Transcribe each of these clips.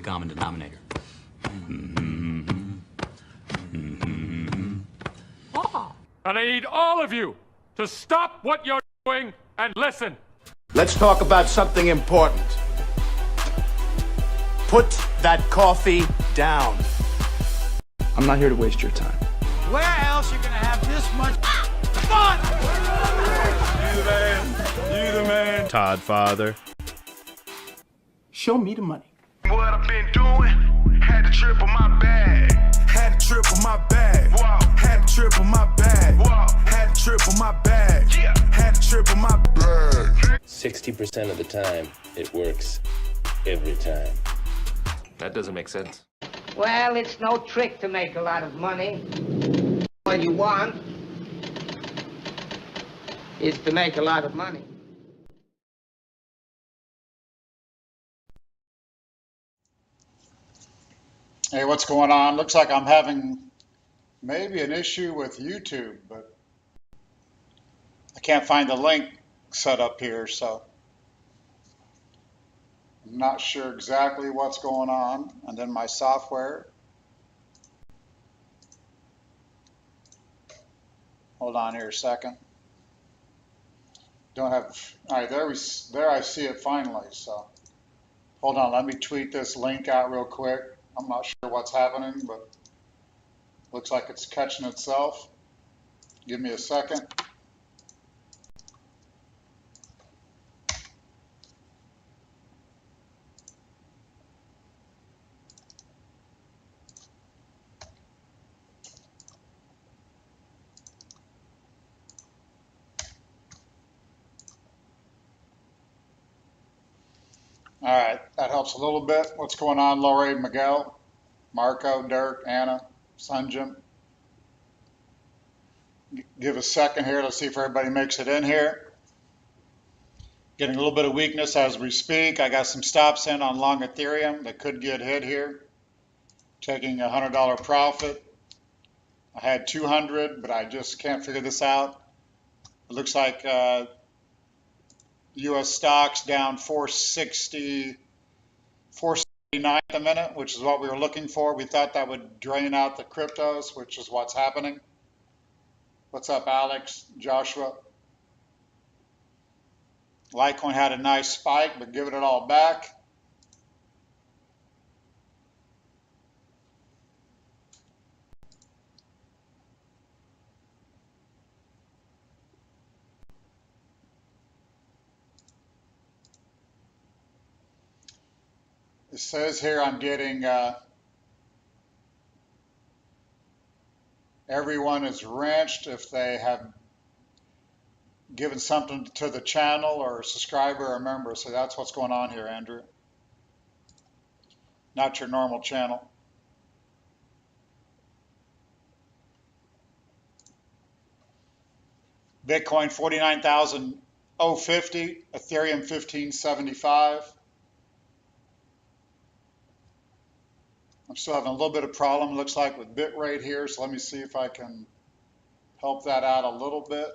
common denominator. And I need all of you to stop what you're doing and listen. Let's talk about something important. Put that coffee down. I'm not here to waste your time. Where else you gonna have this much fun? You the man. You the man. Todd Father. Show me the money. What I've been doing, had to triple my bag. Had to triple my bag. Wow. Had to triple my bag. Wow. Had to triple my bag. Yeah. Had to triple my bag. 60% of the time, it works every time. That doesn't make sense. Well, it's no trick to make a lot of money. All you want is to make a lot of money. Hey, what's going on? Looks like I'm having maybe an issue with YouTube, but I can't find the link set up here, so I'm not sure exactly what's going on. And then my software. Hold on here a second. Don't have, all right, there I see it finally. So hold on, let me tweet this link out real quick. I'm not sure what's happening, but looks like it's catching itself. Give me a second. All right, that helps a little bit. What's going on, Lori, Miguel, Marco, Dirk, Anna, Sunjim? Give a second here. Let's see if everybody makes it in here. Getting a little bit of weakness as we speak. I got some stops in on long Ethereum that could get hit here. Taking a $100 profit. I had 200, but I just can't figure this out. It looks like U.S. stocks down 460, 479 a minute, which is what we were looking for. We thought that would drain out the cryptos, which is what's happening. What's up, Alex, Joshua? Litecoin had a nice spike, but giving it all back. It says here I'm getting everyone is wrenched if they have given something to the channel or a subscriber or a member. So that's what's going on here, Andrew. Not your normal channel. Bitcoin 49,050, Ethereum 1575. I'm still having a little bit of problem, looks like, with bit rate here, so let me see if I can help that out a little bit.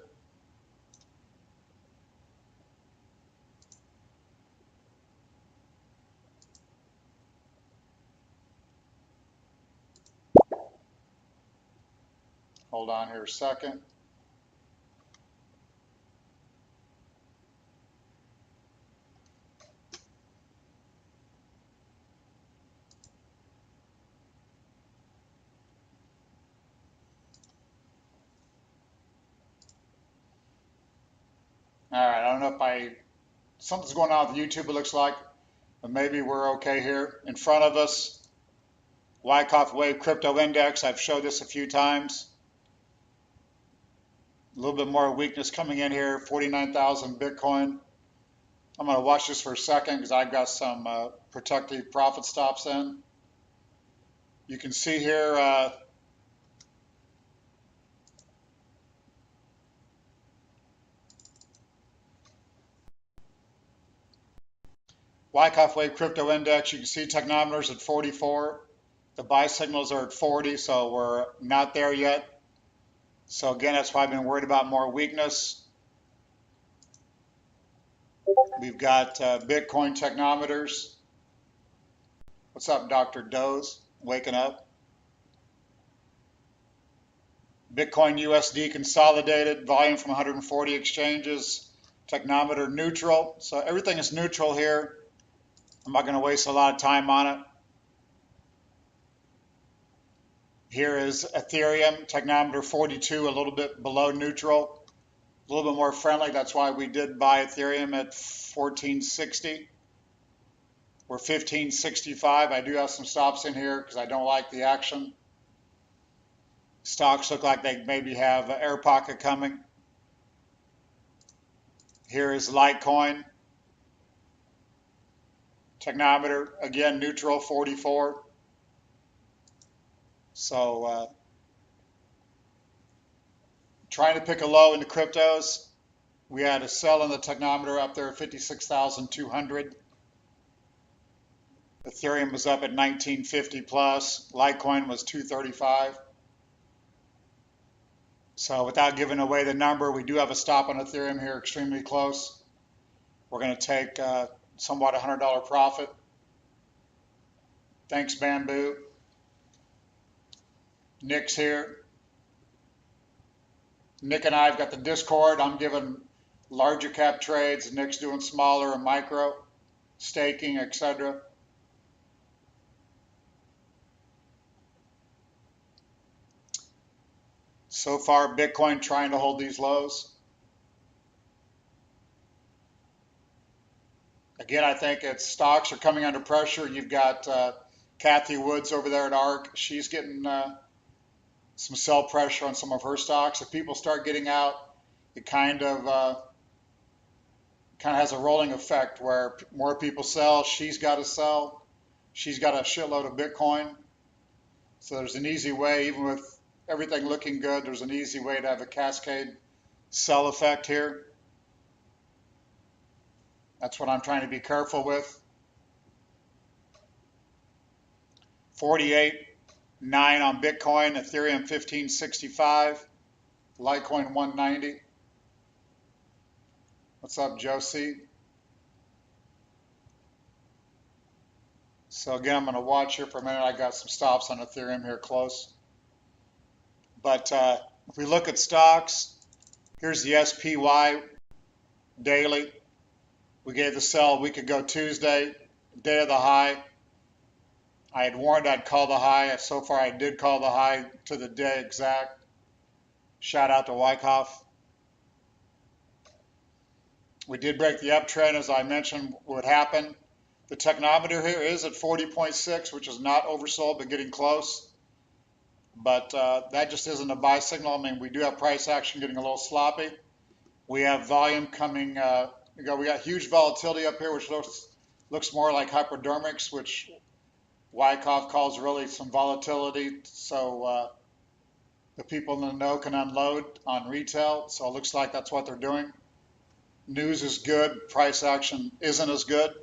Hold on here a second. All right, I don't know if something's going on with YouTube, it looks like, but maybe we're okay here. In front of us, Wyckoff Wave Crypto Index. I've showed this a few times. A little bit more weakness coming in here, 49,000 Bitcoin. I'm going to watch this for a second because I've got some protective profit stops in. You can see here, Wyckoff Wave Crypto Index, you can see technometers at 44. The buy signals are at 40, so we're not there yet. So again, that's why I've been worried about more weakness. We've got Bitcoin technometers. What's up, Dr. Doze? Waking up. Bitcoin USD consolidated, volume from 140 exchanges, technometer neutral. So everything is neutral here. I'm not going to waste a lot of time on it. Here is Ethereum, technometer 42, a little bit below neutral, a little bit more friendly. That's why we did buy Ethereum at 1460. We're 1565. I do have some stops in here because I don't like the action. Stocks look like they maybe have an air pocket coming. Here is Litecoin. Technometer, again, neutral, 44. So, trying to pick a low in the cryptos. We had a sell in the technometer up there at 56,200. Ethereum was up at 1950 plus. Litecoin was 235. So without giving away the number, we do have a stop on Ethereum here, extremely close. We're going to take somewhat $100 profit. Thanks, Bamboo. Nick's here. Nick and I have got the Discord. I'm giving larger cap trades. Nick's doing smaller and micro, staking, etc. So far, Bitcoin trying to hold these lows. Again, I think it's stocks are coming under pressure. You've got Kathy Woods over there at ARK. She's getting some sell pressure on some of her stocks. If people start getting out, it kind of has a rolling effect where more people sell. She's got to sell. She's got a shitload of Bitcoin. So there's an easy way, even with everything looking good, there's an easy way to have a cascade sell effect here. That's what I'm trying to be careful with. 48.9 on Bitcoin, Ethereum 1565, Litecoin 190. What's up, Josie? So again, I'm going to watch here for a minute. I got some stops on Ethereum here close. But if we look at stocks, here's the SPY daily. We gave the sell a week ago Tuesday, day of the high. I had warned I'd call the high. So far, I did call the high to the day exact. Shout out to Wyckoff. We did break the uptrend, as I mentioned would happen. The technometer here is at 40.6, which is not oversold, but getting close. But that just isn't a buy signal. I mean, we do have price action getting a little sloppy. We have volume coming. We got huge volatility up here, which looks more like hypodermics, which Wyckoff calls really some volatility. So the people in the know can unload on retail. So it looks like that's what they're doing. News is good. Price action isn't as good.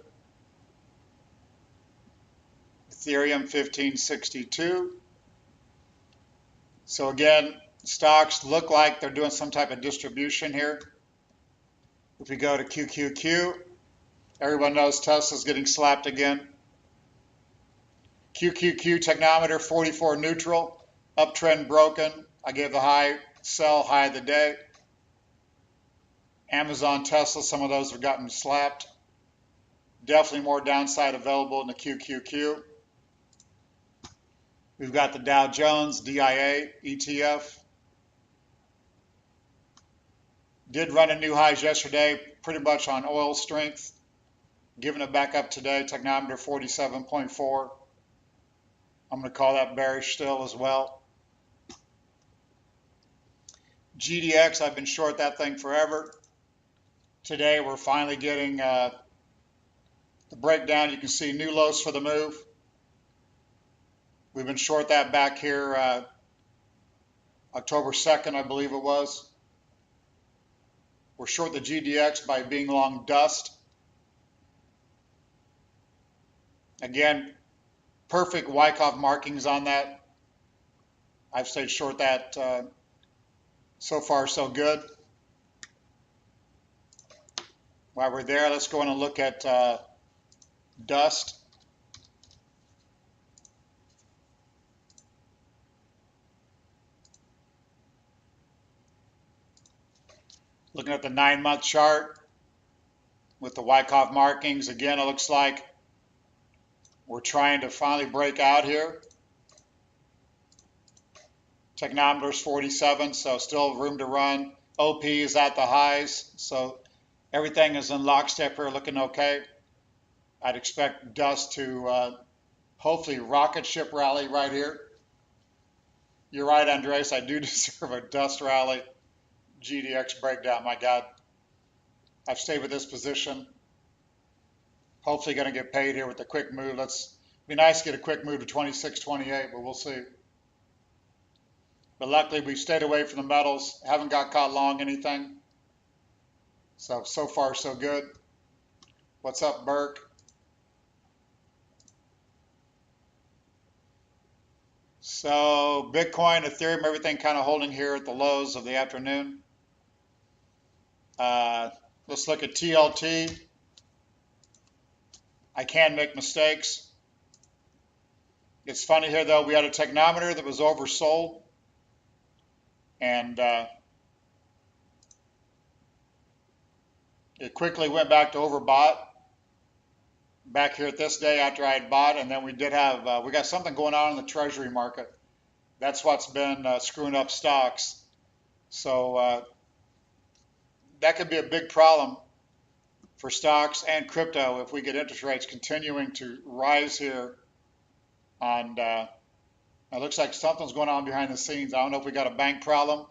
Ethereum 1562. So again, stocks look like they're doing some type of distribution here. If we go to QQQ, everyone knows Tesla's getting slapped again. QQQ technometer 44 neutral, uptrend broken. I gave the high, sell high of the day. Amazon, Tesla, some of those have gotten slapped. Definitely more downside available in the QQQ. We've got the Dow Jones, DIA, ETF. Did run a new highs yesterday, pretty much on oil strength. Giving it back up today, technometer 47.4. I'm going to call that bearish still as well. GDX, I've been short that thing forever. Today we're finally getting the breakdown. You can see new lows for the move. We've been short that back here October 2nd, I believe it was. We're short the GDX by being long dust. Again, perfect Wyckoff markings on that. I've stayed short that so far so good. While we're there, let's go in and look at dust. Looking at the 9-month chart with the Wyckoff markings, again, it looks like we're trying to finally break out here. Technometer's 47, so still room to run. OP is at the highs, so everything is in lockstep here, looking okay. I'd expect dust to hopefully rocket ship rally right here. You're right, Andres, I do deserve a dust rally. GDX breakdown, my God. I've stayed with this position. Hopefully going to get paid here with a quick move. Let's be nice to get a quick move to 26.28, but we'll see. But luckily we stayed away from the metals. Haven't got caught long anything. So far so good. What's up, Burke? So Bitcoin, Ethereum, everything kind of holding here at the lows of the afternoon. Let's look at TLT. I can make mistakes. It's funny here though, we had a technometer that was oversold. And it quickly went back to overbought. Back here at this day after I had bought, and then we did have, we got something going on in the treasury market. That's what's been screwing up stocks. So that could be a big problem for stocks and crypto if we get interest rates continuing to rise here. And it looks like something's going on behind the scenes. I don't know if we got a bank problem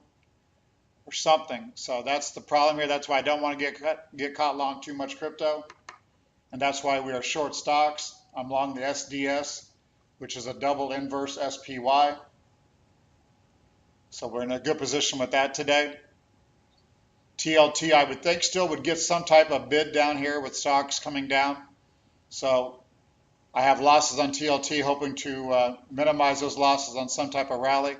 or something. So that's the problem here. That's why I don't want to get caught long too much crypto. And that's why we are short stocks. I'm long the SDS, which is a double inverse SPY. So we're in a good position with that today. TLT, I would think, still would get some type of bid down here with stocks coming down. So I have losses on TLT, hoping to minimize those losses on some type of rally.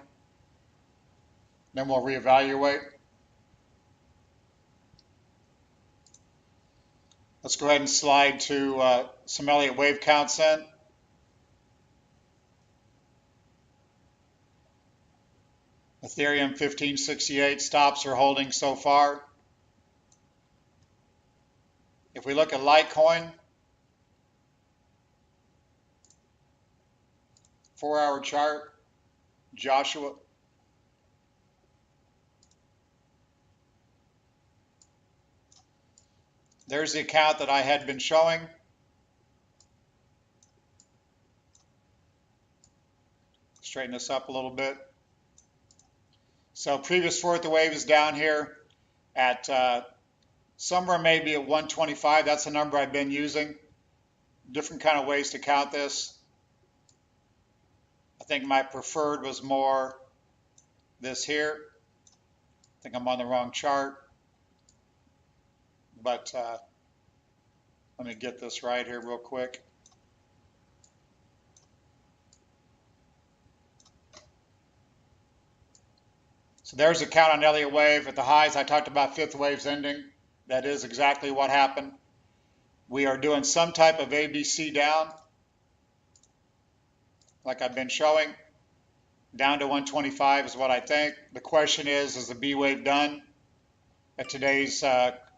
Then we'll reevaluate. Let's go ahead and slide to some Elliott wave counts in. Ethereum 1568 stops are holding so far. If we look at Litecoin, 4-hour chart, Joshua. There's the account that I had been showing. Straighten this up a little bit. So previous fourth wave is down here at somewhere maybe at 125. That's the number I've been using. Different kind of ways to count this. I think my preferred was more this here. I think I'm on the wrong chart. But let me get this right here real quick. So there's a count on Elliott wave. At the highs, I talked about fifth waves ending. That is exactly what happened. We are doing some type of ABC down, like I've been showing. Down to 125 is what I think. The question is the B wave done at today's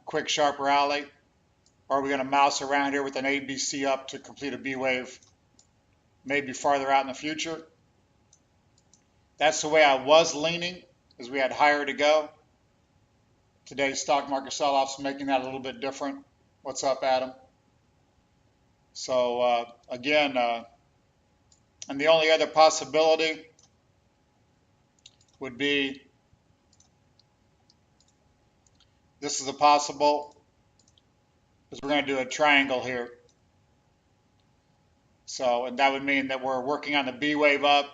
quick sharp rally? Or are we going to mouse around here with an ABC up to complete a B wave maybe farther out in the future? That's the way I was leaning, as we had higher to go. Today's stock market sell-offs making that a little bit different. What's up, Adam? So again, and the only other possibility would be, this is a possible, is we're going to do a triangle here. So, and that would mean that we're working on the B wave up,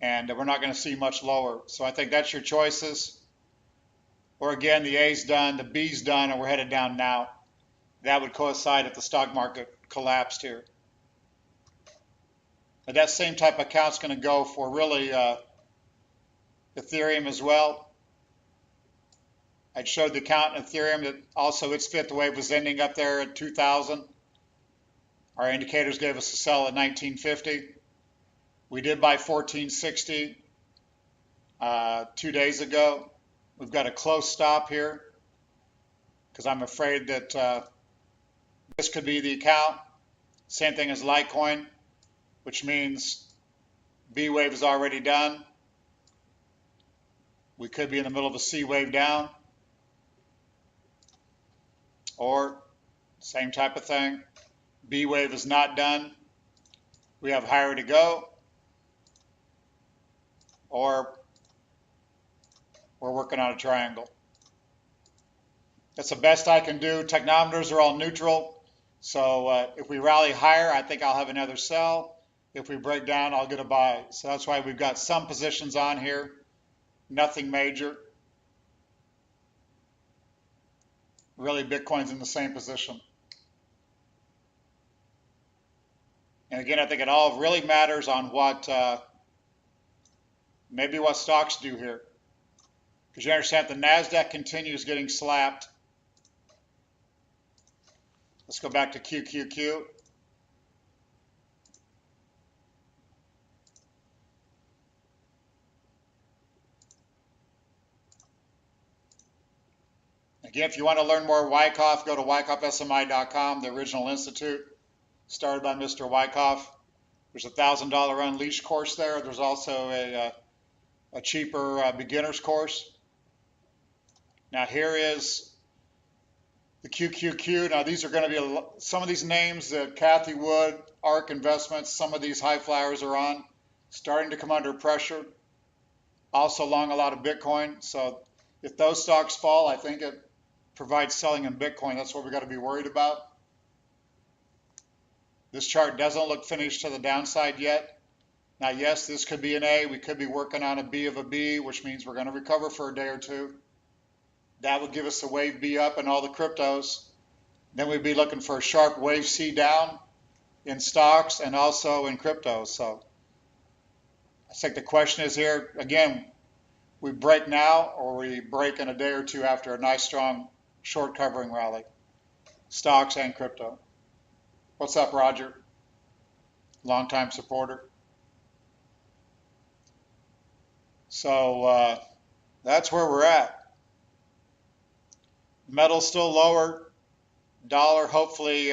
and we're not going to see much lower. So I think that's your choices. Or again, the A's done, the B's done, and we're headed down now. That would coincide if the stock market collapsed here. But that same type of count's going to go for really Ethereum as well. I showed the count in Ethereum that also its fifth wave was ending up there at 2,000. Our indicators gave us a sell at 1950. We did buy 1460 2 days ago. We've got a close stop here because I'm afraid that this could be the account. Same thing as Litecoin, which means B wave is already done. We could be in the middle of a C wave down, or same type of thing. B wave is not done. We have higher to go, or we're working on a triangle. That's the best I can do. Technometers are all neutral. So if we rally higher, I think I'll have another sell. If we break down, I'll get a buy. So that's why we've got some positions on here. Nothing major. Really, Bitcoin's in the same position. And again, I think it all really matters on what, maybe what stocks do here. Because you understand the NASDAQ continues getting slapped. Let's go back to QQQ. Again, if you want to learn more Wyckoff, go to wyckoffsmi.com, the original institute, started by Mr. Wyckoff. There's a $1,000 Unleashed course there. There's also a cheaper beginner's course. Now here is the QQQ. Now these are going to be some of these names that Kathy Wood, ARK Investments, some of these high flyers are on, starting to come under pressure. Also long a lot of Bitcoin. So if those stocks fall, I think it provides selling in Bitcoin. That's what we got to be worried about. This chart doesn't look finished to the downside yet. Now, yes, this could be an A. We could be working on a B of a B, which means we're going to recover for a day or two. That would give us a wave B up in all the cryptos. Then we'd be looking for a sharp wave C down in stocks and also in cryptos. So I think the question is here, again, we break now or we break in a day or two after a nice strong short covering rally, stocks and crypto. What's up, Roger? Longtime supporter. So that's where we're at. Metal's still lower. Dollar hopefully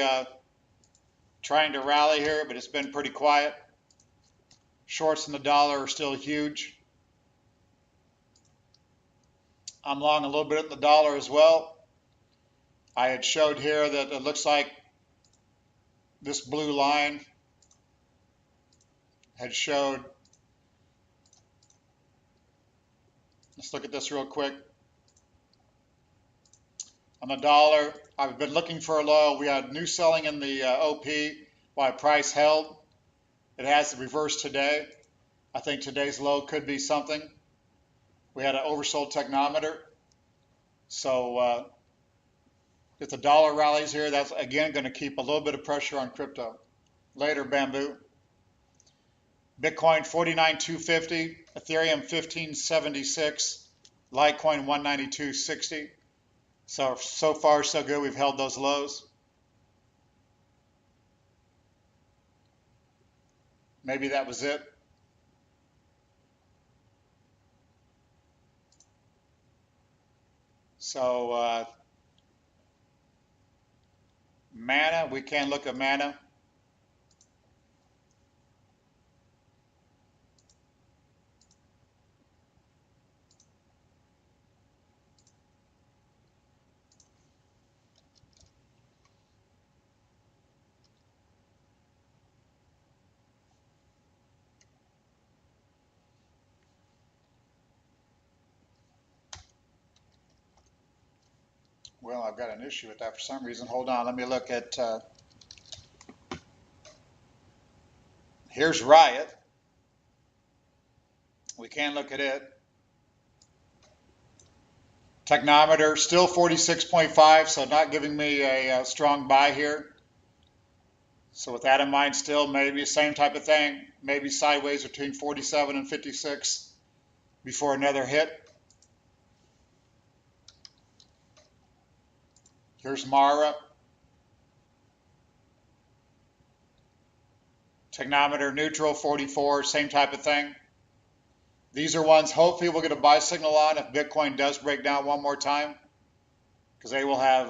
trying to rally here, but it's been pretty quiet. Shorts in the dollar are still huge. I'm long a little bit in the dollar as well. I had showed here that it looks like this blue line had showed. Let's look at this real quick. On the dollar, I've been looking for a low. We had new selling in the OP while price held. It has reversed today. I think today's low could be something. We had an oversold technometer. So if the dollar rallies here, that's again going to keep a little bit of pressure on crypto. Later, Bamboo. Bitcoin 49,250, Ethereum 1576, Litecoin 192.60. So far so good. We've held those lows. Maybe that was it. So Mana, we can look at Mana. Well, I've got an issue with that for some reason. Hold on, let me look at, here's Riot. We can look at it. Technometer, still 46.5, so not giving me a strong buy here. So with that in mind, still maybe same type of thing, maybe sideways between 47 and 56 before another hit. Here's Mara. Technometer neutral, 44, same type of thing. These are ones hopefully we'll get a buy signal on if Bitcoin does break down one more time. because they will have,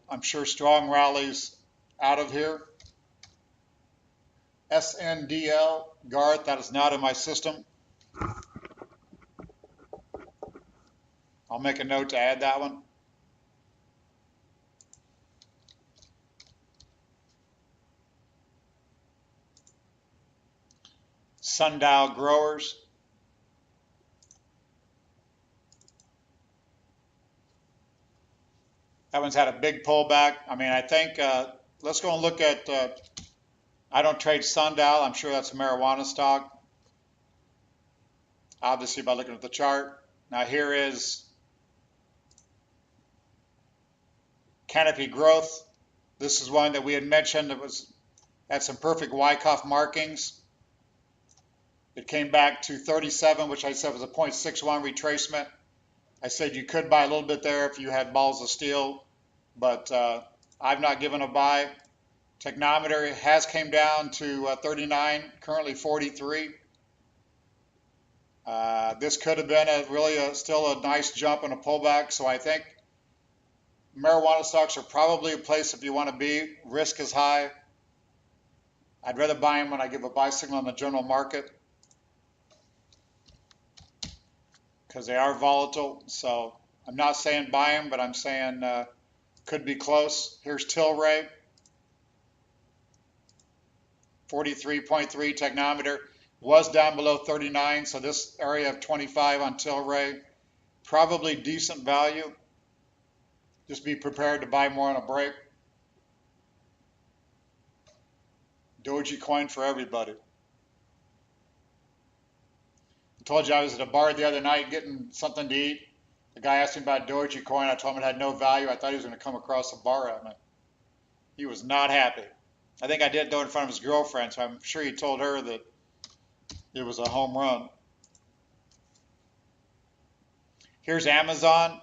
I'm sure, strong rallies out of here. SNDL, Garth, that is not in my system. I'll make a note to add that one. Sundial Growers. That one's had a big pullback. I mean, I think, let's go and look at, I don't trade Sundial. I'm sure that's a marijuana stock. Obviously, by looking at the chart. Now, here is Canopy Growth. This is one that we had mentioned that had some perfect Wyckoff markings. It came back to 37, which I said was a 0.61 retracement. I said you could buy a little bit there if you had balls of steel, but I've not given a buy. Technometer has came down to 39, currently 43. This could have been still a nice jump and a pullback, so I think marijuana stocks are probably a place if you want to be. Risk is high. I'd rather buy them when I give a buy signal in the general market because they are volatile. So I'm not saying buy them, but I'm saying could be close. Here's Tilray, 43.3 technometer. Was down below 39, so this area of 25 on Tilray, probably decent value. Just be prepared to buy more on a break. Dogecoin for everybody. I told you I was at a bar the other night getting something to eat. The guy asked me about Dogecoin. I told him it had no value. I thought he was going to come across the bar at me. He was not happy. I think I did though in front of his girlfriend, so I'm sure he told her that it was a home run. Here's Amazon.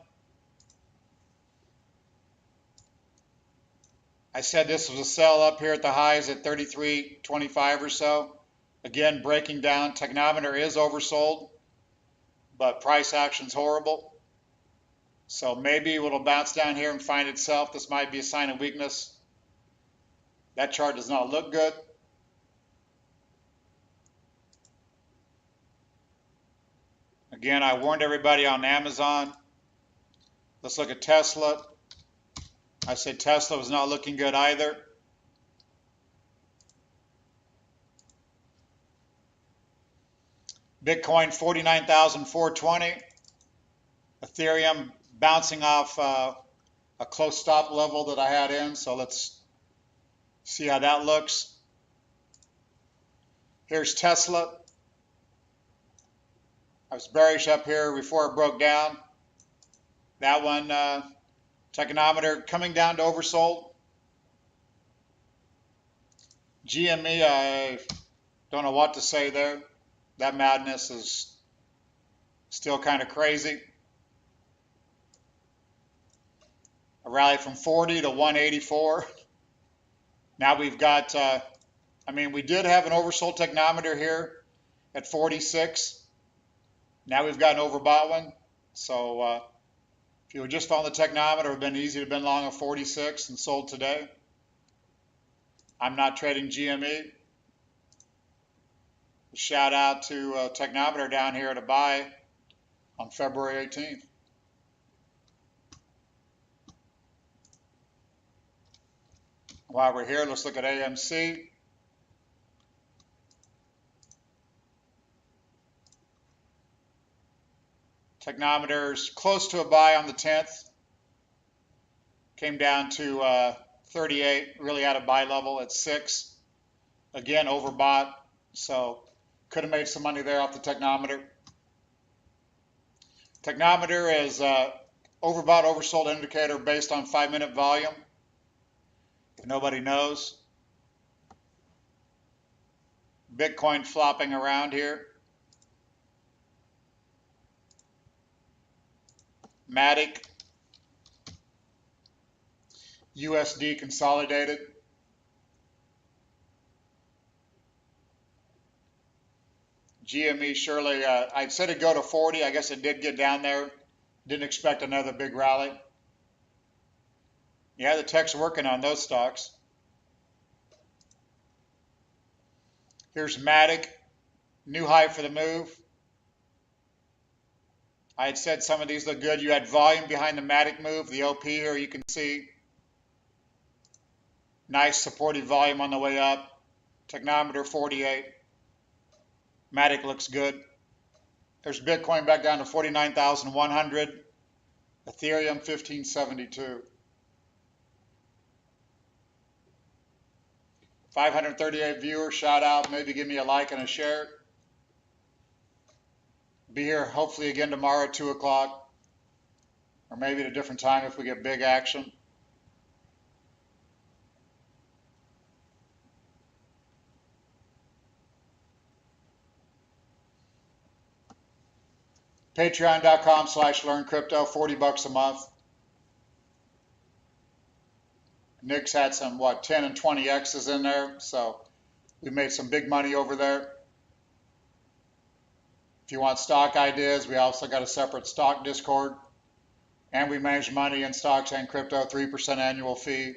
I said this was a sell up here at the highs at 33.25 or so. Again, breaking down. Technometer is oversold, but price action's horrible. So maybe it'll bounce down here and find itself. This might be a sign of weakness. That chart does not look good. Again, I warned everybody on Amazon. Let's look at Tesla. I said Tesla was not looking good either. Bitcoin 49,420. Ethereum bouncing off a close stop level that I had in. So let's see how that looks. Here's Tesla. I was bearish up here before it broke down. That one, technometer coming down to oversold. GME, I don't know what to say there. That madness is still kind of crazy. A rally from 40 to 184. Now we've got, I mean, we did have an oversold technometer here at 46. Now we've got an overbought one. So if you were just on the technometer, it would have been easy to have been long at 46 and sold today. I'm not trading GME. Shout out to technometer down here at a buy on February 18th. While we're here, let's look at AMC. Technometer's close to a buy on the 10th. Came down to 38, really at a buy level at 6. Again, overbought, so could have made some money there off the technometer. Technometer is overbought, oversold indicator based on 5-minute volume. If nobody knows. Bitcoin flopping around here. Matic. USD consolidated. GME surely, I said it'd go to 40. I guess it did get down there. Didn't expect another big rally. Yeah, the tech's working on those stocks. Here's Matic, new high for the move. I had said some of these look good. You had volume behind the Matic move. The OP here you can see. Nice supportive volume on the way up. Technometer 48. Matic looks good. There's Bitcoin back down to 49,100. Ethereum 1572. 538 viewers, shout out. Maybe give me a like and a share. Be here hopefully again tomorrow at 2 o'clock. Or maybe at a different time if we get big action. Patreon.com/learncrypto, 40 bucks a month. Nick's had some, 10 and 20 X's in there, so we made some big money over there. If you want stock ideas, we also got a separate stock Discord, and we manage money in stocks and crypto, 3% annual fee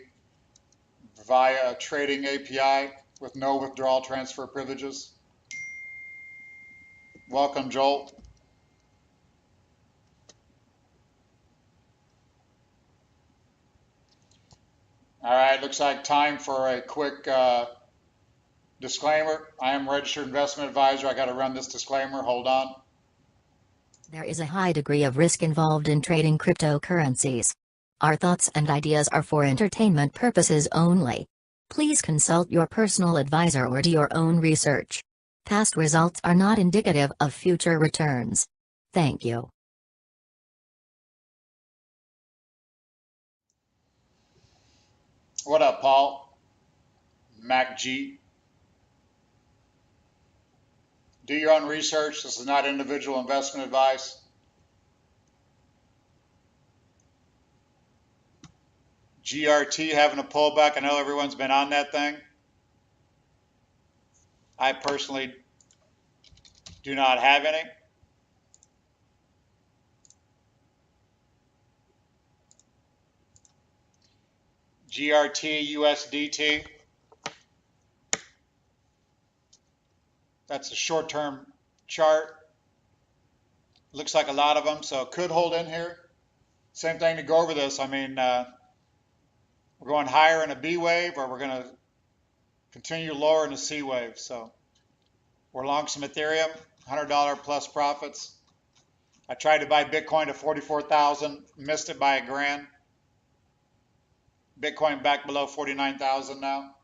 via a trading API with no withdrawal transfer privileges. Welcome, Joel. All right, looks like time for a quick disclaimer. I am a registered investment advisor. I got to run this disclaimer. Hold on. There is a high degree of risk involved in trading cryptocurrencies. Our thoughts and ideas are for entertainment purposes only. Please consult your personal advisor or do your own research. Past results are not indicative of future returns. Thank you. What up, Paul? Mac G. Do your own research. This is not individual investment advice. GRT having a pullback. I know everyone's been on that thing. I personally do not have any. GRT USDT. That's a short-term chart. Looks like a lot of them, so it could hold in here. Same thing to go over this. I mean, we're going higher in a B wave, or we're going to continue lower in a C wave. So we're long some Ethereum, $100 plus profits. I tried to buy Bitcoin at 44,000, missed it by a grand. Bitcoin back below 49,000 now.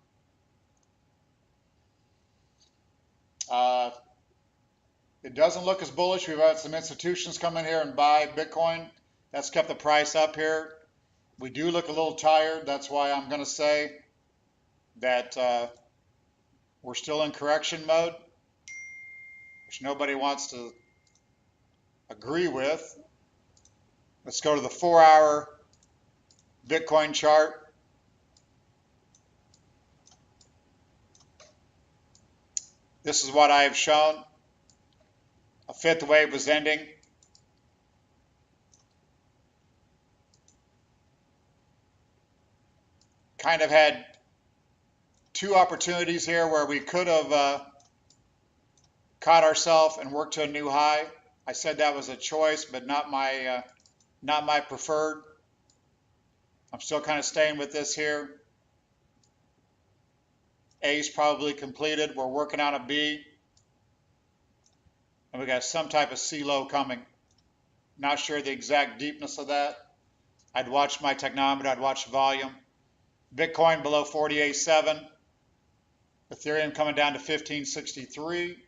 It doesn't look as bullish. We've had some institutions come in here and buy Bitcoin. That's kept the price up here. We do look a little tired. That's why I'm going to say that we're still in correction mode, which nobody wants to agree with. Let's go to the 4-hour Bitcoin chart. This is what I have shown. A fifth wave was ending. Kind of had two opportunities here where we could have caught ourselves and worked to a new high. I said that was a choice, but not my preferred. I'm still kind of staying with this here. A is probably completed. We're working on a B. And we got some type of C low coming. Not sure the exact deepness of that. I'd watch my technometer. I'd watch volume. Bitcoin below 48.7. Ethereum coming down to 1563.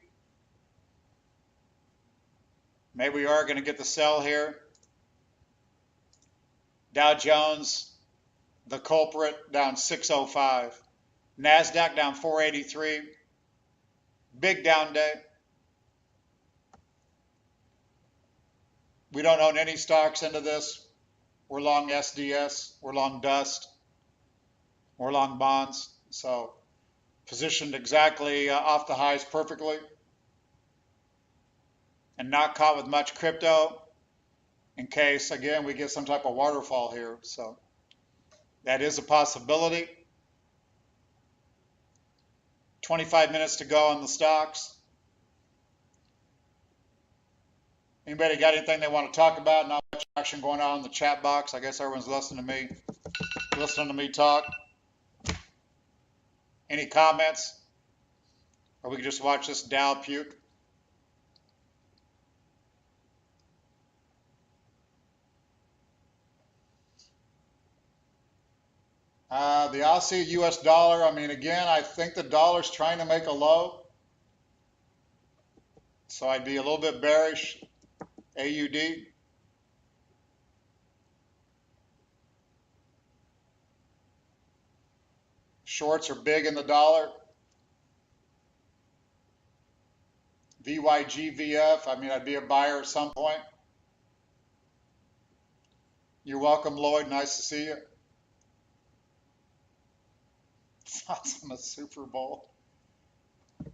Maybe we are going to get the sell here. Dow Jones, the culprit, down 605. NASDAQ down 483. Big down day. We don't own any stocks into this. We're long SDS. We're long dust. We're long bonds. So positioned exactly off the highs perfectly. And not caught with much crypto in case, again, we get some type of waterfall here. So That is a possibility. 25 minutes to go on the stocks. Anybody got anything they want to talk about? Not much action going on in the chat box. I guess everyone's listening to me talk. Any comments? Or we can just watch this Dow puke. The Aussie US dollar, I mean, again, I think the dollar's trying to make a low. So I'd be a little bit bearish. AUD. Shorts are big in the dollar. VYGVF, I mean, I'd be a buyer at some point. You're welcome, Lloyd. Nice to see you. Thoughts on the Super Bowl?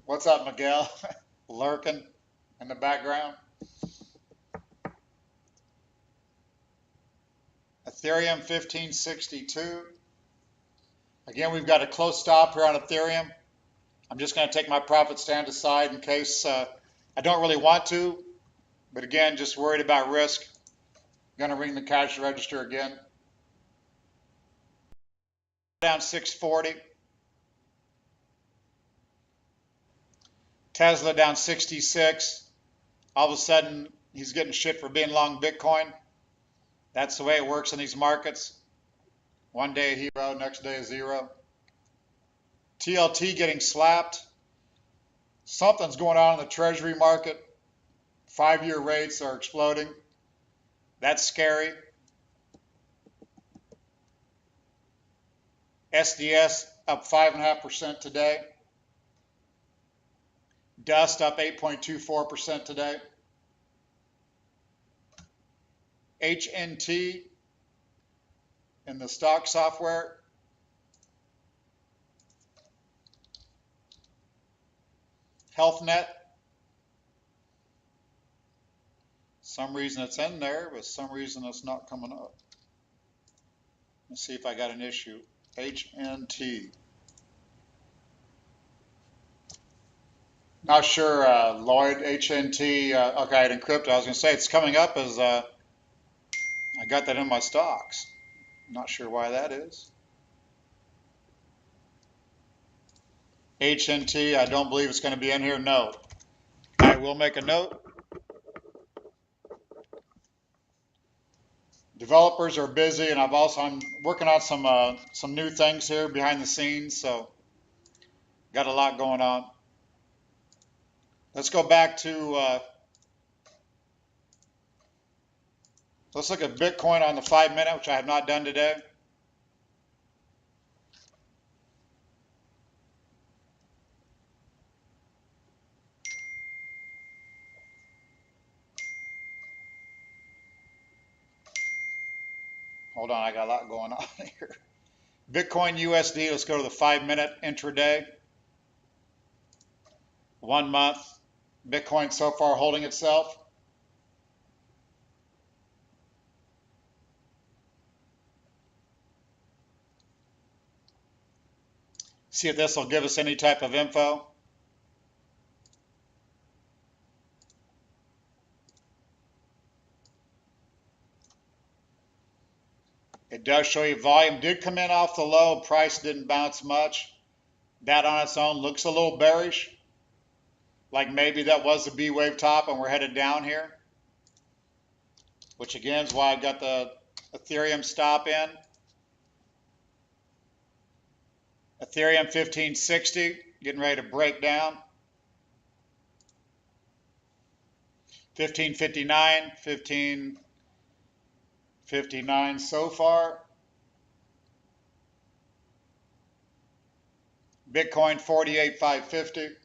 What's up, Miguel? Lurking in the background. Ethereum 1562. Again, we've got a close stop here on Ethereum. I'm just going to take my profit stand aside in case I don't really want to. But again, just worried about risk. Going to ring the cash register again. Down 640. Tesla down 66. All of a sudden, he's getting shit for being long Bitcoin. That's the way it works in these markets. One day a hero, next day a zero. TLT getting slapped. Something's going on in the treasury market. 5-year rates are exploding. That's scary. SDS up 5.5% today. Dust up 8.24% today. HNT in the stock software. HealthNet. Some reason it's in there, but some reason it's not coming up. Let's see if I got an issue. HNT. Not sure, Lloyd, HNT, okay, in crypto, I was going to say it's coming up as, I got that in my stocks. Not sure why that is. HNT, I don't believe it's going to be in here, no. I will make a note. Developers are busy, and I'm working on some new things here behind the scenes, so got a lot going on. Let's go back to, let's look at Bitcoin on the 5-minute, which I have not done today. Hold on, I got a lot going on here. Bitcoin USD, let's go to the 5-minute intraday. 1 month. Bitcoin so far holding itself. See if this will give us any type of info. It does show you volume did come in off the low, price didn't bounce much. That on its own looks a little bearish. Like maybe that was the B wave top and we're headed down here. Which again is why I've got the Ethereum stop in. Ethereum 1560, getting ready to break down. 1559, 1559 so far. Bitcoin 48,550.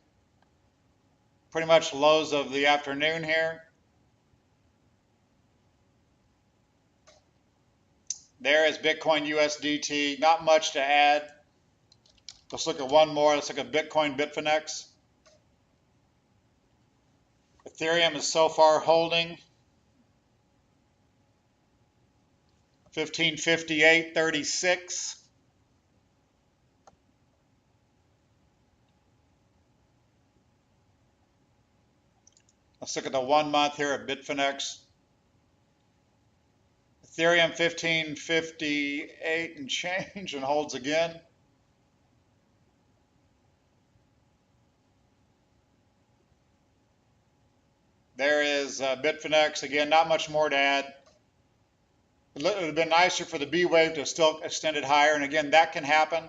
Pretty much lows of the afternoon here. There is Bitcoin USDT. Not much to add. Let's look at one more. Let's look at Bitcoin Bitfinex. Ethereum is so far holding. 1558.36. Let's look at the 1 month here at Bitfinex. Ethereum 1558 and change and holds again. There is Bitfinex. Again, not much more to add. It would have been nicer for the B wave to still extend it higher. And again, that can happen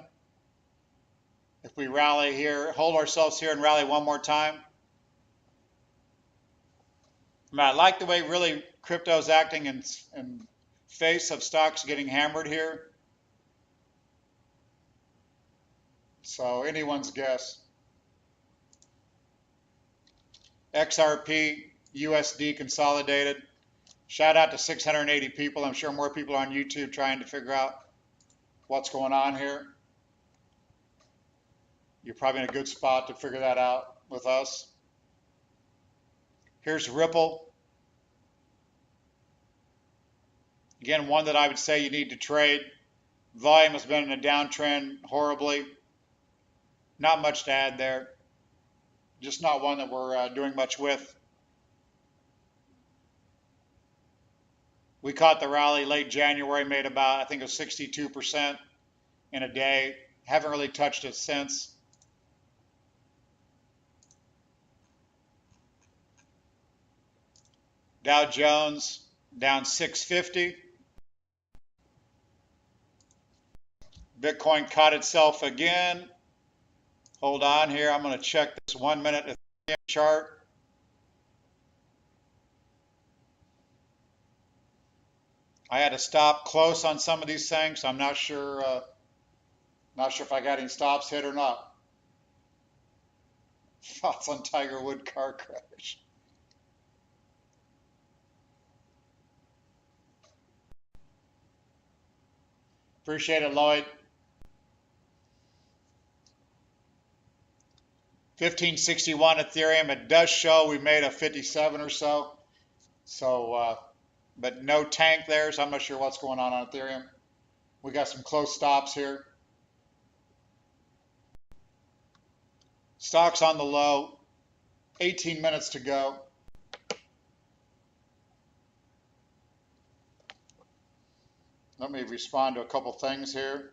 if we rally here, hold ourselves here and rally one more time. I mean, I like the way really crypto is acting in face of stocks getting hammered here. So anyone's guess. XRP, USD consolidated. Shout out to 680 people. I'm sure more people are on YouTube trying to figure out what's going on here. You're probably in a good spot to figure that out with us. Here's Ripple. Again, one that I would say you need to trade. Volume has been in a downtrend horribly. Not much to add there. Just not one that we're doing much with. We caught the rally late January, made about, I think it was 62% in a day. Haven't really touched it since. Dow Jones down 650. Bitcoin caught itself again. Hold on here. I'm going to check this 1 minute Ethereum chart. I had to stop close on some of these things, so I'm not sure if I got any stops hit or not. Thoughts on Tiger Woods car crash. Appreciate it, Lloyd. 1561 Ethereum. It does show we made a 57 or so. So, but no tank there, so I'm not sure what's going on Ethereum. We got some close stops here. Stocks on the low. 18 minutes to go. Let me respond to a couple things here.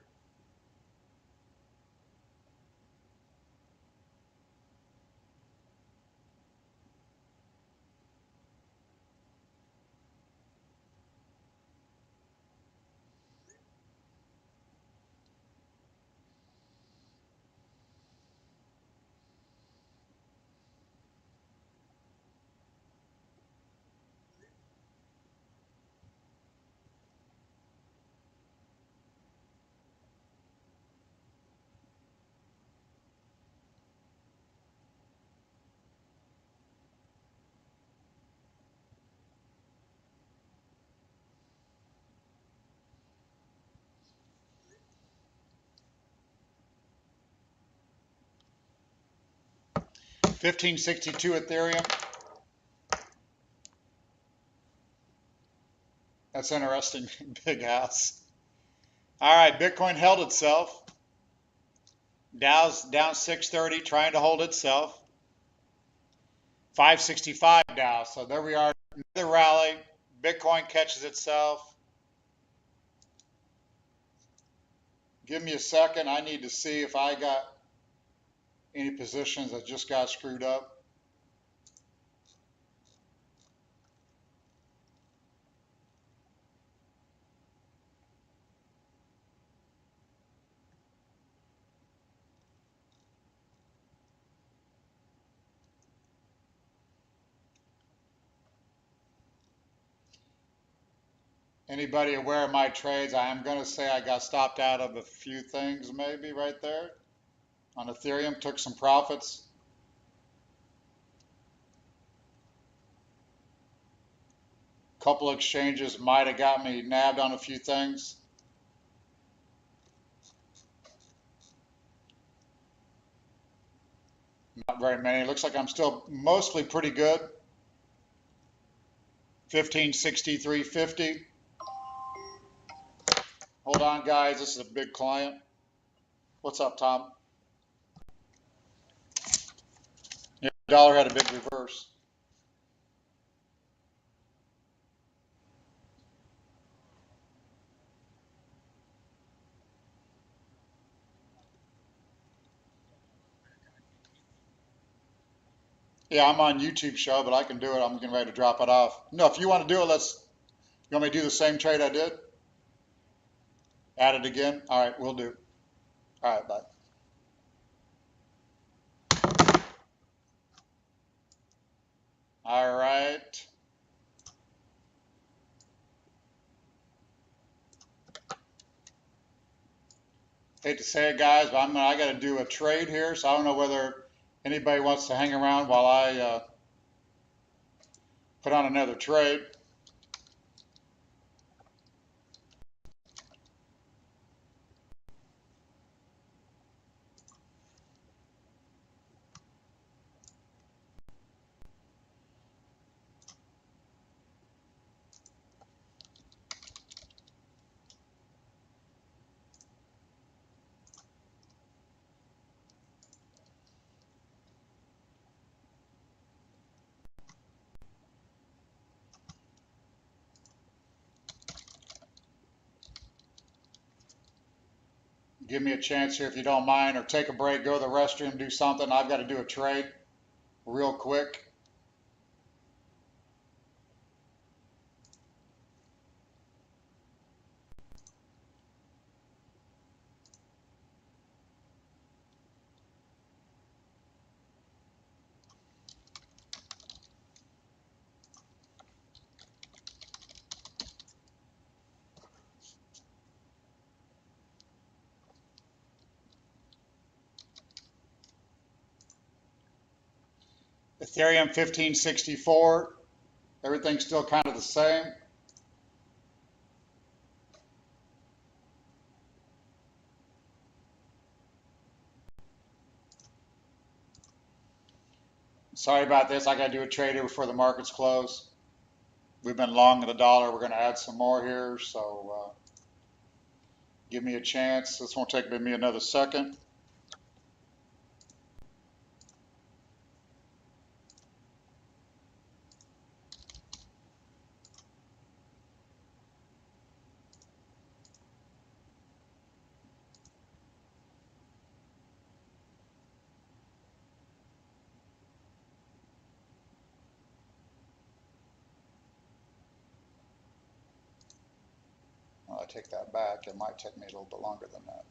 $15.62 Ethereum. That's interesting. Big house. All right, Bitcoin held itself. Dow's down 630, trying to hold itself. 565 Dow. So there we are. Another rally. Bitcoin catches itself. Give me a second. I need to see if I got any positions that just got screwed up. Anybody aware of my trades? I am going to say I got stopped out of a few things maybe right there. On Ethereum, took some profits. Couple exchanges might have got me nabbed on a few things. Not very many. It looks like I'm still mostly pretty good. 1563.50. Hold on, guys. This is a big client. What's up, Tom? Yeah, dollar had a big reverse. Yeah, I'm on YouTube show, but I can do it. I'm getting ready to drop it off. No, if you want to do it, you want me to do the same trade I did? Add it again? All right, we'll do. All right, bye. All right. Hate to say it, guys, but I got to do a trade here, so I don't know whether anybody wants to hang around while I put on another trade. Give me a chance here if you don't mind, or take a break, go to the restroom, do something. I've got to do a trade real quick. Ethereum 1564. Everything's still kind of the same. Sorry about this. I got to do a trade here before the markets close. We've been long in the dollar. We're going to add some more here, so give me a chance. This won't take me another second. Well, I take that back. It might take me a little bit longer than that.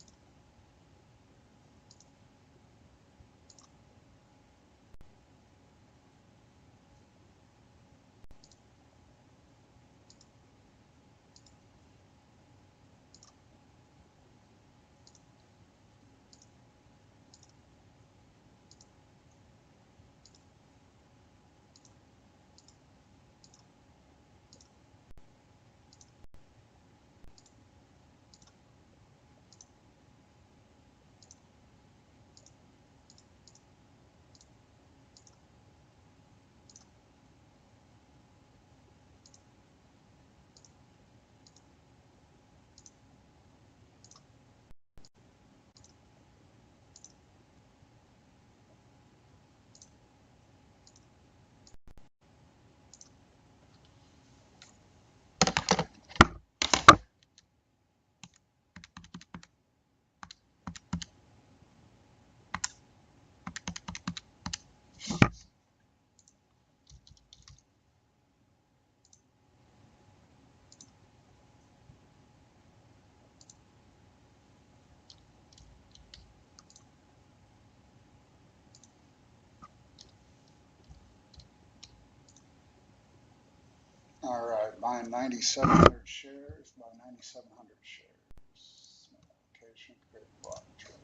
All right, buying 9,700 shares, buying 9,700 shares. Application, create block trade.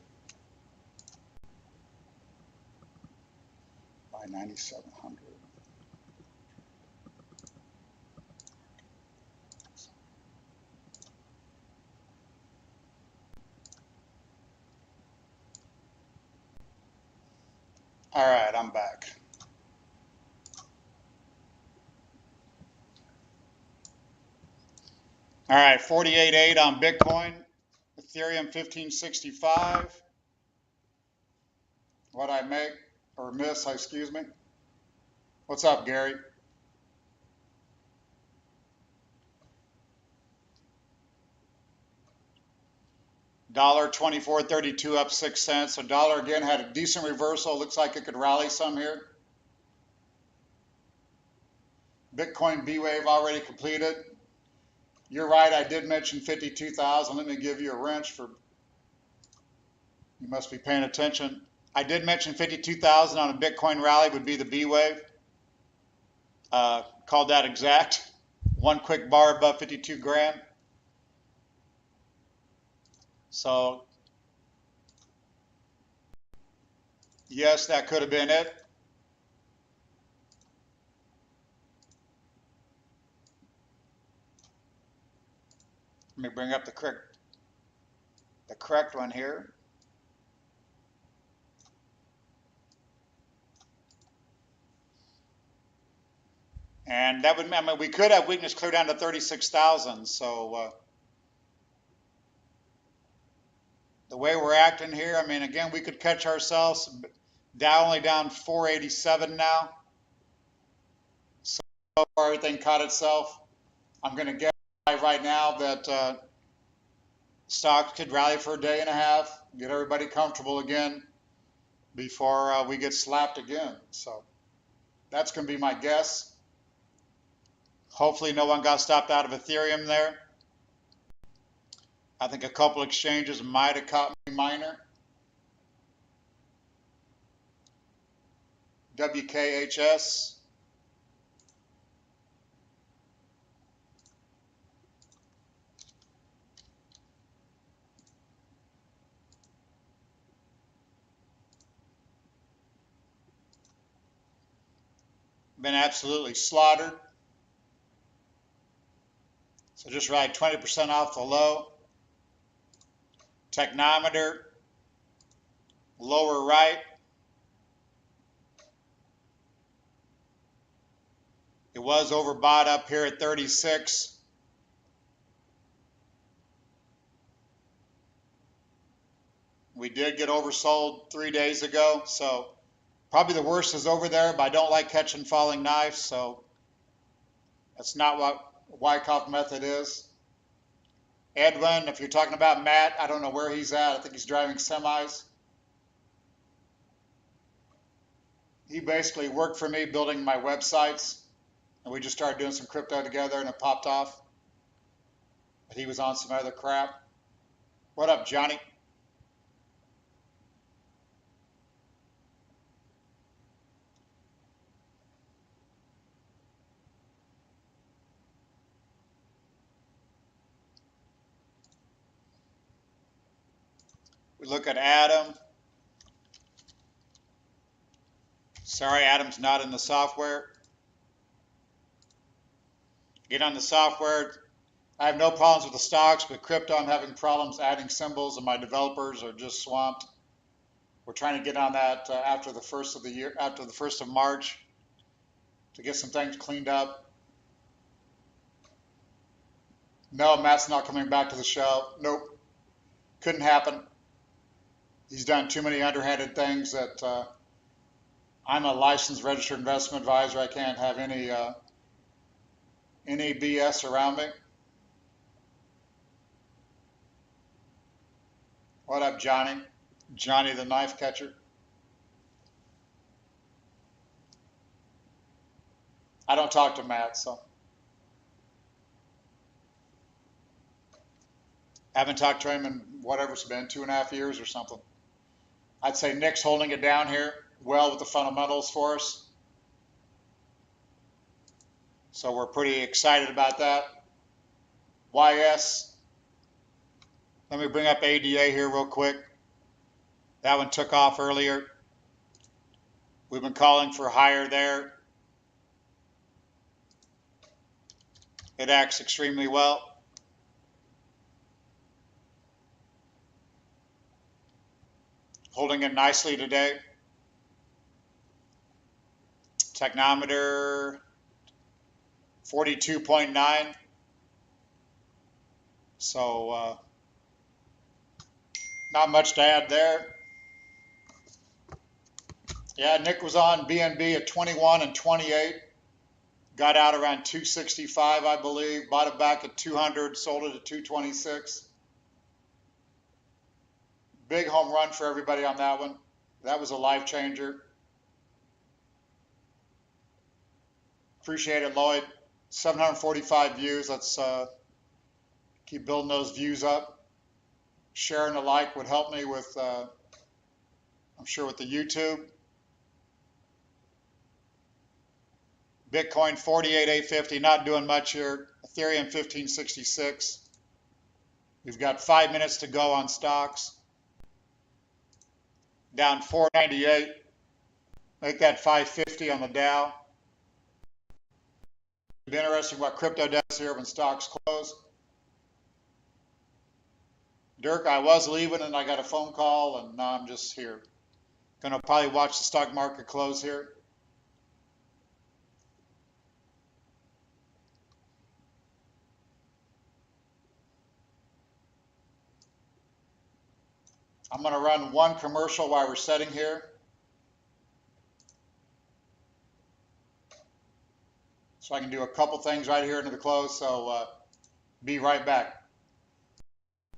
Buy 9,700. All right, I'm back. All right, 48.8 on Bitcoin, Ethereum 1565. What I make or miss, excuse me. What's up, Gary? $1.2432 up 6 cents. So dollar again had a decent reversal. Looks like it could rally some here. Bitcoin B wave already completed. You're right, I did mention 52,000. Let me give you a wrench for, you must be paying attention. I did mention 52,000 on a Bitcoin rally would be the B wave. Called that exact. One quick bar above 52 grand. So yes, that could have been it. Let me bring up the correct one here. And that would, I mean, we could have weakness clear down to 36,000. So the way we're acting here, I mean, again, we could catch ourselves. Dow only down 487 now. So far, everything caught itself. I'm going to guess right now that stocks could rally for a day and a half, get everybody comfortable again before we get slapped again. So that's going to be my guess. Hopefully no one got stopped out of Ethereum there. I think a couple exchanges might have caught me minor. WKHS. Been absolutely slaughtered. So just ride 20% off the low. Technometer, lower right. It was overbought up here at 36. We did get oversold 3 days ago, so probably the worst is over there, but I don't like catching falling knives, so that's not what Wyckoff method is. Edwin, if you're talking about Matt, I don't know where he's at. I think he's driving semis. He basically worked for me building my websites, and we just started doing some crypto together, and it popped off. But he was on some other crap. What up, Johnny? We look at Adam. Sorry, Adam's not in the software. Get on the software. I have no problems with the stocks, but crypto, I'm having problems adding symbols, and my developers are just swamped. We're trying to get on that after the first of the year, after the 1st of March, to get some things cleaned up. No, Matt's not coming back to the show. Nope, couldn't happen. He's done too many underhanded things that I'm a licensed registered investment advisor. I can't have any BS around me. What up, Johnny? Johnny the knife catcher. I don't talk to Matt, so. Haven't talked to him in whatever it's been, 2.5 years or something. I'd say Nick's holding it down here well with the fundamentals for us. So we're pretty excited about that. YS. Let me bring up ADA here real quick. That one took off earlier. We've been calling for higher there. It acts extremely well. Holding it nicely today. Technometer 42.9. So not much to add there. Yeah, Nick was on BNB at 21 and 28. Got out around 265, I believe. Bought it back at 200, sold it at 226. Big home run for everybody on that one. That was a life changer. Appreciate it, Lloyd. 745 views. Let's keep building those views up. Sharing the like would help me with, I'm sure, with the YouTube. Bitcoin 48,850, not doing much here. Ethereum 1566. We've got 5 minutes to go on stocks. Down 498. Make that 550 on the Dow. It'll be interesting what crypto does here when stocks close. Dirk, I was leaving and I got a phone call, and now I'm just here. Gonna probably watch the stock market close here. I'm going to run one commercial while we're setting here. So I can do a couple things right here into the close. So be right back.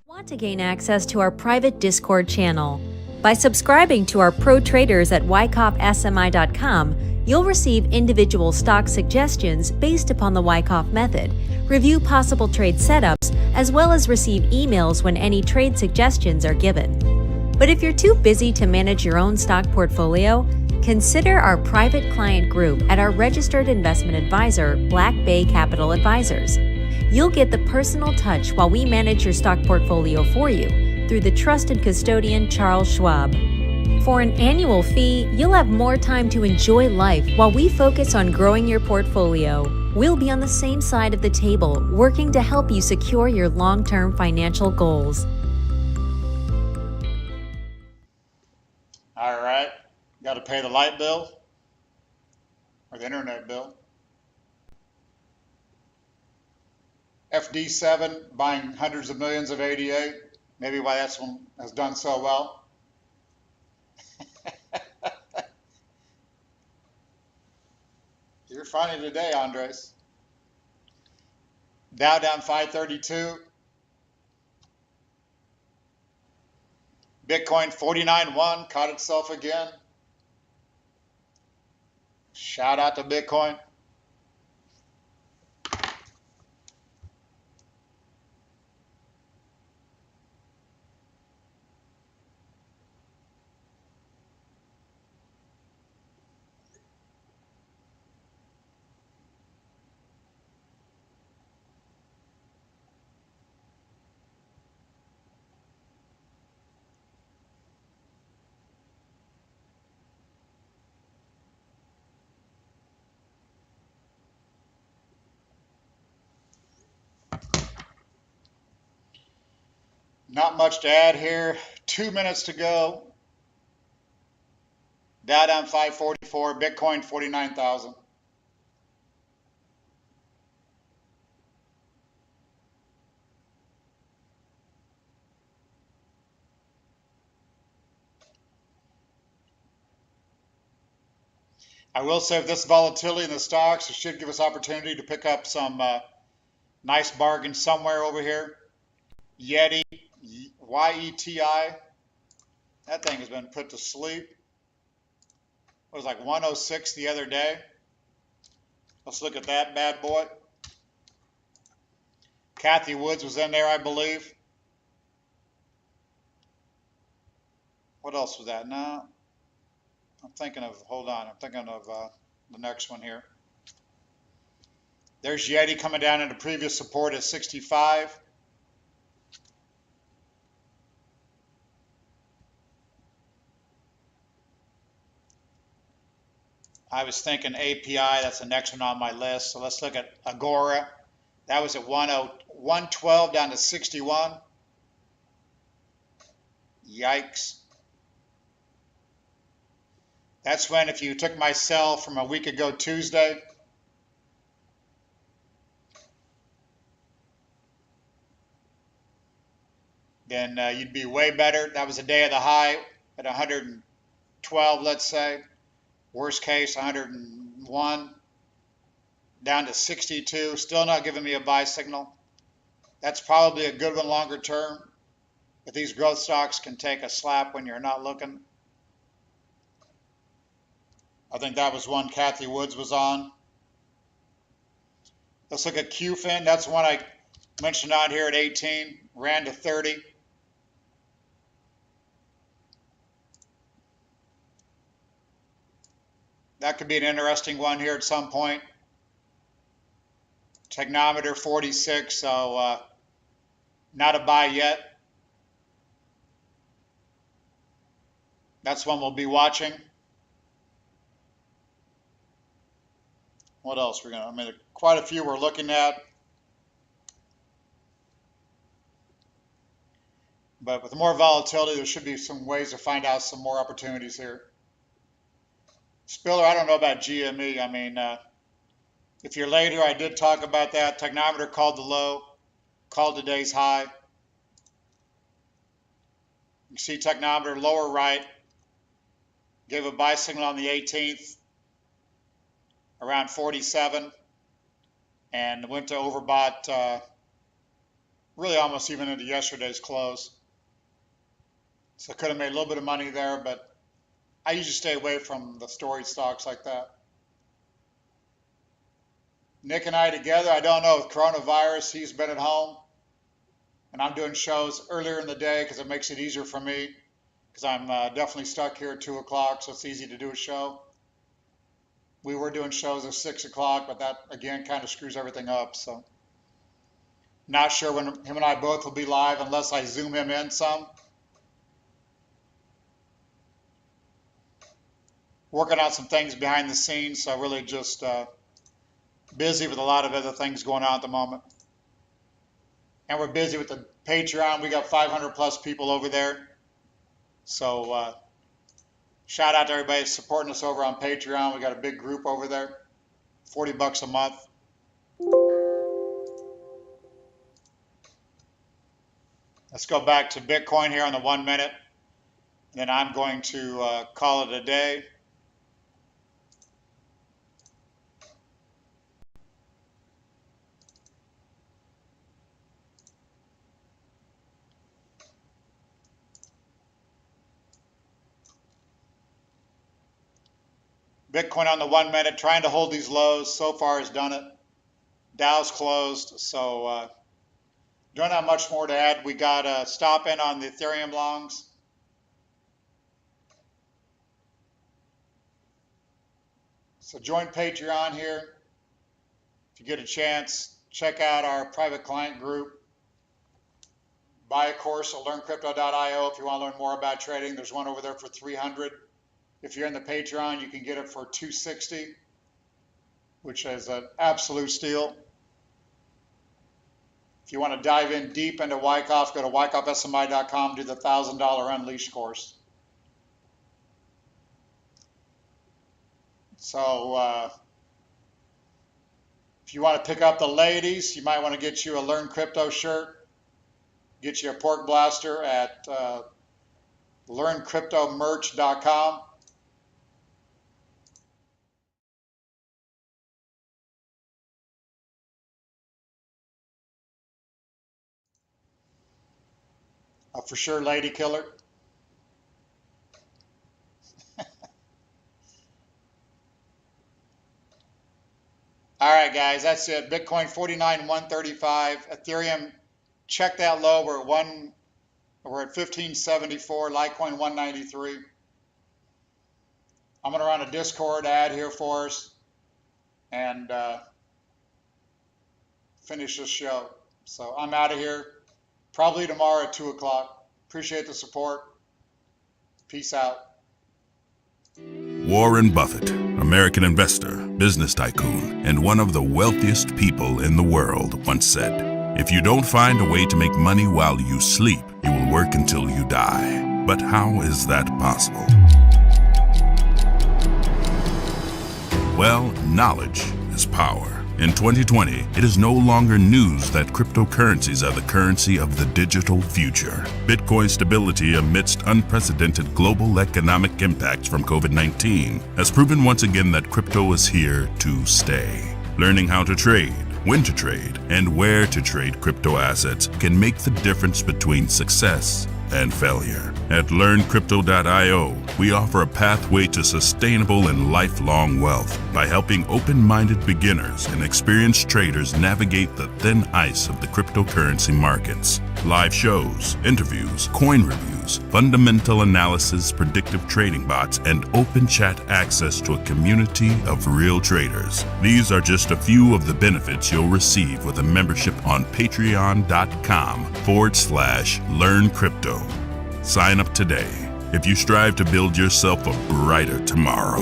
Want to gain access to our private Discord channel? By subscribing to our pro traders at wyckoffsmi.com, you'll receive individual stock suggestions based upon the Wyckoff method, review possible trade setups, as well as receive emails when any trade suggestions are given. But if you're too busy to manage your own stock portfolio, consider our private client group at our registered investment advisor, Black Bay Capital Advisors. You'll get the personal touch while we manage your stock portfolio for you through the trusted custodian, Charles Schwab. For an annual fee, you'll have more time to enjoy life while we focus on growing your portfolio. We'll be on the same side of the table, working to help you secure your long-term financial goals. All right. Got to pay the light bill or the internet bill. FD7 buying hundreds of millions of ADA. Maybe why that's one has done so well. You're funny today, Andres. Dow down 532. Bitcoin 49.1 caught itself again. Shout out to Bitcoin. Not much to add here. 2 minutes to go. Dow down 544, Bitcoin 49,000. I will say with this volatility in the stocks, it should give us opportunity to pick up some nice bargains somewhere over here. Yeti, YETI. That thing has been put to sleep. It was like 106 the other day. Let's look at that bad boy. Kathy Woods was in there, I believe. What else was that? No. I'm thinking of, hold on, I'm thinking of the next one here. There's Yeti coming down into previous support at 65. I was thinking API, that's the next one on my list. So let's look at Agora. That was at 112 down to 61. Yikes. That's when, if you took my sell from a week ago Tuesday, then you'd be way better. That was a day of the high at 112, let's say. Worst case, 101. Down to 62. Still not giving me a buy signal. That's probably a good one longer term. But these growth stocks can take a slap when you're not looking. I think that was one Kathy Woods was on. Let's look at QFIN. That's one I mentioned on here at 18. Ran to 30. That could be an interesting one here at some point. Technometer 46, so not a buy yet. That's one we'll be watching. What else we're gonna? Quite a few we're looking at. But with more volatility, there should be some ways to find out some more opportunities here. Spiller, I don't know about GME. If you're later, I did talk about that. Technometer called the low, called today's high. You see Technometer lower right, gave a buy signal on the 18th, around 47, and went to overbought really almost even into yesterday's close. So could have made a little bit of money there, but I usually stay away from the story stocks like that. Nick and I together, I don't know, with coronavirus, he's been at home. And I'm doing shows earlier in the day because it makes it easier for me. Because I'm definitely stuck here at 2 o'clock, so it's easy to do a show. We were doing shows at 6 o'clock, but that, again, kind of screws everything up. So not sure when him and I both will be live unless I zoom him in some. Working on some things behind the scenes, so really just busy with a lot of other things going on at the moment. And we're busy with the Patreon. We got 500 plus people over there. So shout out to everybody that's supporting us over on Patreon. We got a big group over there, $40 a month. Let's go back to Bitcoin here on the 1 minute. And then I'm going to call it a day. Bitcoin on the 1 minute, trying to hold these lows. So far has done it. Dow's closed, so don't have much more to add. We got a stop in on the Ethereum longs. So join Patreon here. If you get a chance, check out our private client group. Buy a course at learncrypto.io if you want to learn more about trading. There's one over there for $300. If you're in the Patreon, you can get it for $260, which is an absolute steal. If you want to dive in deep into Wyckoff, go to wyckoffsmi.com, do the $1,000 Unleashed course. So if you want to pick up the ladies, you might want to get you a Learn Crypto shirt, get you a pork blaster at learncryptomerch.com. For sure, lady killer. All right, guys, that's it. Bitcoin 49,135. Ethereum, check that low. We're at 1574. Litecoin 193. I'm going to run a Discord ad here for us and finish this show. So I'm out of here. Probably tomorrow at 2 o'clock. Appreciate the support. Peace out. Warren Buffett, American investor, business tycoon, and one of the wealthiest people in the world, once said, "If you don't find a way to make money while you sleep, you will work until you die." But how is that possible? Well, knowledge is power. In 2020, it is no longer news that cryptocurrencies are the currency of the digital future. Bitcoin's stability amidst unprecedented global economic impacts from COVID-19 has proven once again that crypto is here to stay. Learning how to trade, when to trade, and where to trade crypto assets can make the difference between success and failure. At LearnCrypto.io, we offer a pathway to sustainable and lifelong wealth by helping open-minded beginners and experienced traders navigate the thin ice of the cryptocurrency markets. Live shows, interviews, coin reviews, fundamental analysis, predictive trading bots, and open chat access to a community of real traders. These are just a few of the benefits you'll receive with a membership on patreon.com/learncrypto. Sign up today if you strive to build yourself a brighter tomorrow.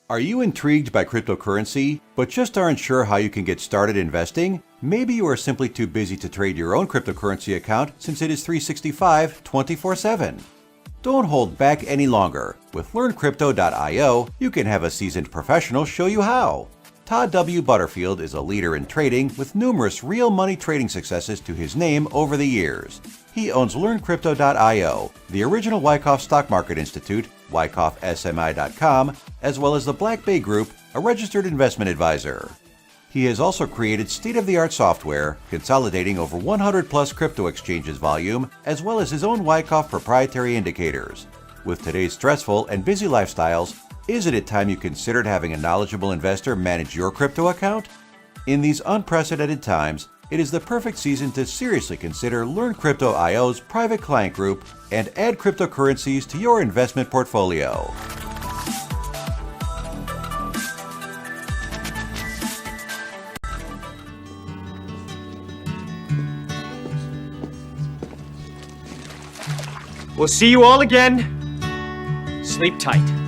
Are you intrigued by cryptocurrency, but just aren't sure how you can get started investing? Maybe you are simply too busy to trade your own cryptocurrency account since it is 365 24/7. Don't hold back any longer. With LearnCrypto.io, you can have a seasoned professional show you how. Todd W. Butterfield is a leader in trading with numerous real money trading successes to his name over the years. He owns LearnCrypto.io, the original Wyckoff Stock Market Institute, WyckoffSMI.com, as well as the Black Bay Group, a registered investment advisor. He has also created state-of-the-art software, consolidating over 100 plus crypto exchanges volume, as well as his own Wyckoff proprietary indicators. With today's stressful and busy lifestyles, isn't it time you considered having a knowledgeable investor manage your crypto account? In these unprecedented times, it is the perfect season to seriously consider LearnCrypto.io's private client group and add cryptocurrencies to your investment portfolio. We'll see you all again. Sleep tight.